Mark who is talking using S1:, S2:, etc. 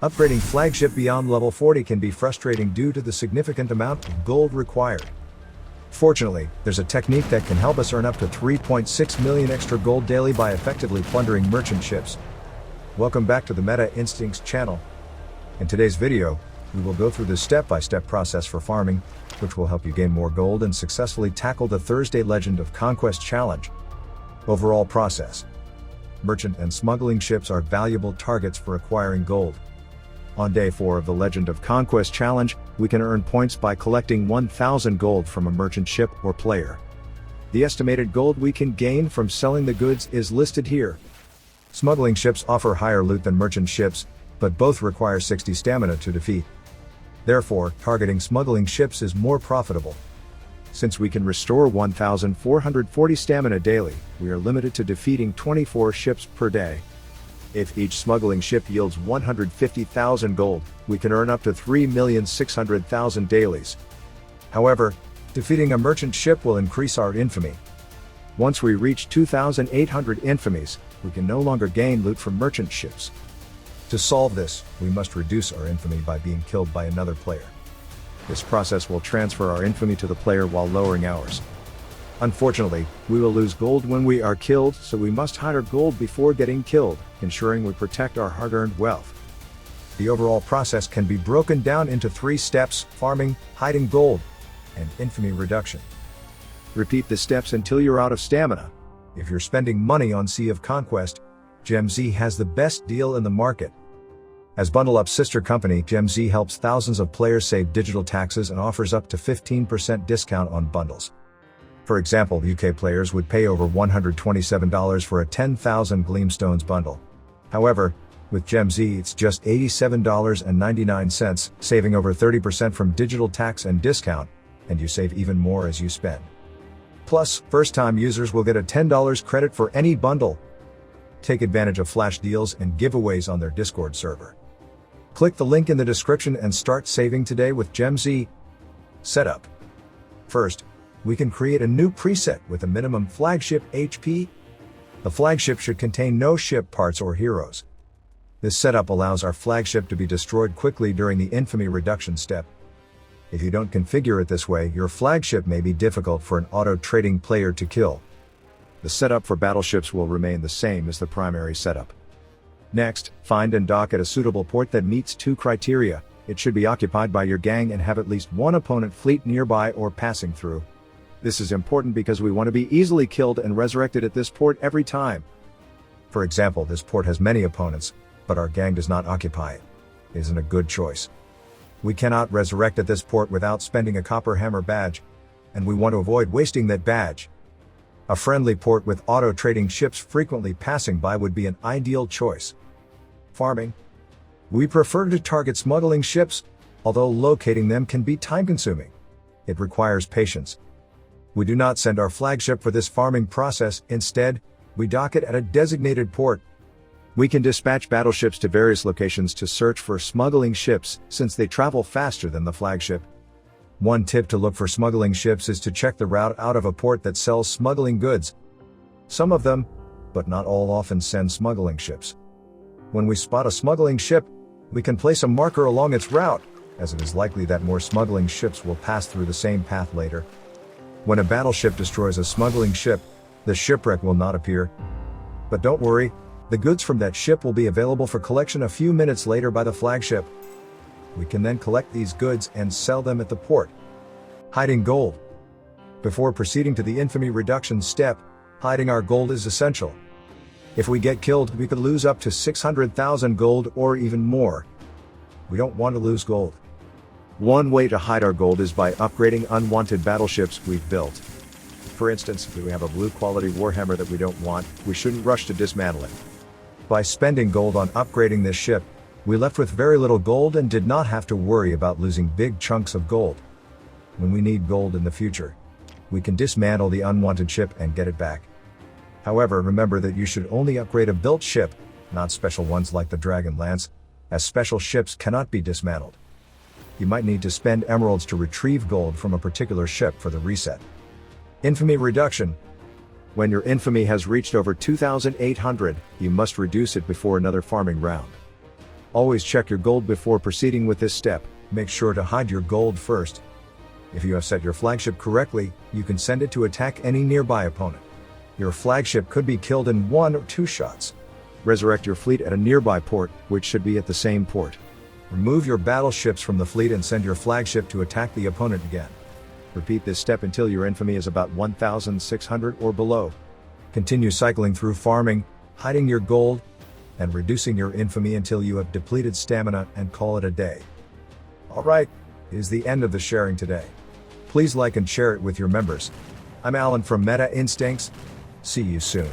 S1: Upgrading Flagship beyond level 40 can be frustrating due to the significant amount of gold required. Fortunately, there's a technique that can help us earn up to 3.6 million extra gold daily by effectively plundering merchant ships. Welcome back to the Meta Instincts channel. In today's video, we will go through the step-by-step process for farming, which will help you gain more gold and successfully tackle the Thursday Legend of Conquest challenge. Overall process. Merchant and smuggling ships are valuable targets for acquiring gold. On day 4 of the Legend of Conquest challenge, we can earn points by collecting 1,000 gold from a merchant ship or player. The estimated gold we can gain from selling the goods is listed here. Smuggling ships offer higher loot than merchant ships, but both require 60 stamina to defeat. Therefore, targeting smuggling ships is more profitable. Since we can restore 1,440 stamina daily, we are limited to defeating 24 ships per day. If each smuggling ship yields 150,000 gold, we can earn up to 3,600,000 dailies. However, defeating a merchant ship will increase our infamy. Once we reach 2,800 infamies, we can no longer gain loot from merchant ships. To solve this, we must reduce our infamy by being killed by another player. This process will transfer our infamy to the player while lowering ours. Unfortunately, we will lose gold when we are killed, so we must hide our gold before getting killed, ensuring we protect our hard-earned wealth. The overall process can be broken down into 3 steps: farming, hiding gold, and infamy reduction. Repeat the steps until you're out of stamina. If you're spending money on Sea of Conquest, GemZ has the best deal in the market. As Bundle Up's sister company, GemZ helps thousands of players save digital taxes and offers up to 15% discount on bundles. For example, UK players would pay over $127 for a 10,000 Gleamstones bundle. However, with GemZ it's just $87.99, saving over 30% from digital tax and discount, and you save even more as you spend. Plus, first-time users will get a $10 credit for any bundle. Take advantage of flash deals and giveaways on their Discord server. Click the link in the description and start saving today with GemZ. Setup. First, we can create a new preset with a minimum flagship HP. The flagship should contain no ship parts or heroes. This setup allows our flagship to be destroyed quickly during the infamy reduction step. If you don't configure it this way, your flagship may be difficult for an auto-trading player to kill. The setup for battleships will remain the same as the primary setup. Next, find and dock at a suitable port that meets 2 criteria. It should be occupied by your gang and have at least one opponent fleet nearby or passing through. This is important because we want to be easily killed and resurrected at this port every time. For example, this port has many opponents, but our gang does not occupy it. It isn't a good choice. We cannot resurrect at this port without spending a copper hammer badge, and we want to avoid wasting that badge. A friendly port with auto-trading ships frequently passing by would be an ideal choice. Farming. We prefer to target smuggling ships, although locating them can be time-consuming. It requires patience. We do not send our flagship for this farming process. Instead, we dock it at a designated port. We can dispatch battleships to various locations to search for smuggling ships, since they travel faster than the flagship. One tip to look for smuggling ships is to check the route out of a port that sells smuggling goods. Some of them, but not all, often send smuggling ships. When we spot a smuggling ship, we can place a marker along its route, as it is likely that more smuggling ships will pass through the same path later. When a battleship destroys a smuggling ship, the shipwreck will not appear. But don't worry, the goods from that ship will be available for collection a few minutes later by the flagship. We can then collect these goods and sell them at the port. Hiding gold. Before proceeding to the infamy reduction step, hiding our gold is essential. If we get killed, we could lose up to 600,000 gold or even more. We don't want to lose gold. One way to hide our gold is by upgrading unwanted battleships we've built. For instance, if we have a blue quality warhammer that we don't want, we shouldn't rush to dismantle it. By spending gold on upgrading this ship, we left with very little gold and did not have to worry about losing big chunks of gold. When we need gold in the future, we can dismantle the unwanted ship and get it back. However, remember that you should only upgrade a built ship, not special ones like the Dragon Lance, as special ships cannot be dismantled. You might need to spend emeralds to retrieve gold from a particular ship for the reset. Infamy Reduction. When your infamy has reached over 2,800, you must reduce it before another farming round. Always check your gold before proceeding with this step. Make sure to hide your gold first. If you have set your flagship correctly, you can send it to attack any nearby opponent. Your flagship could be killed in 1 or 2 shots. Resurrect your fleet at a nearby port, which should be at the same port. Remove your battleships from the fleet and send your flagship to attack the opponent again. Repeat this step until your infamy is about 1,600 or below. Continue cycling through farming, hiding your gold, and reducing your infamy until you have depleted stamina, and call it a day. Alright, is the end of the sharing today. Please like and share it with your members. I'm Alan from Meta Instincts. See you soon.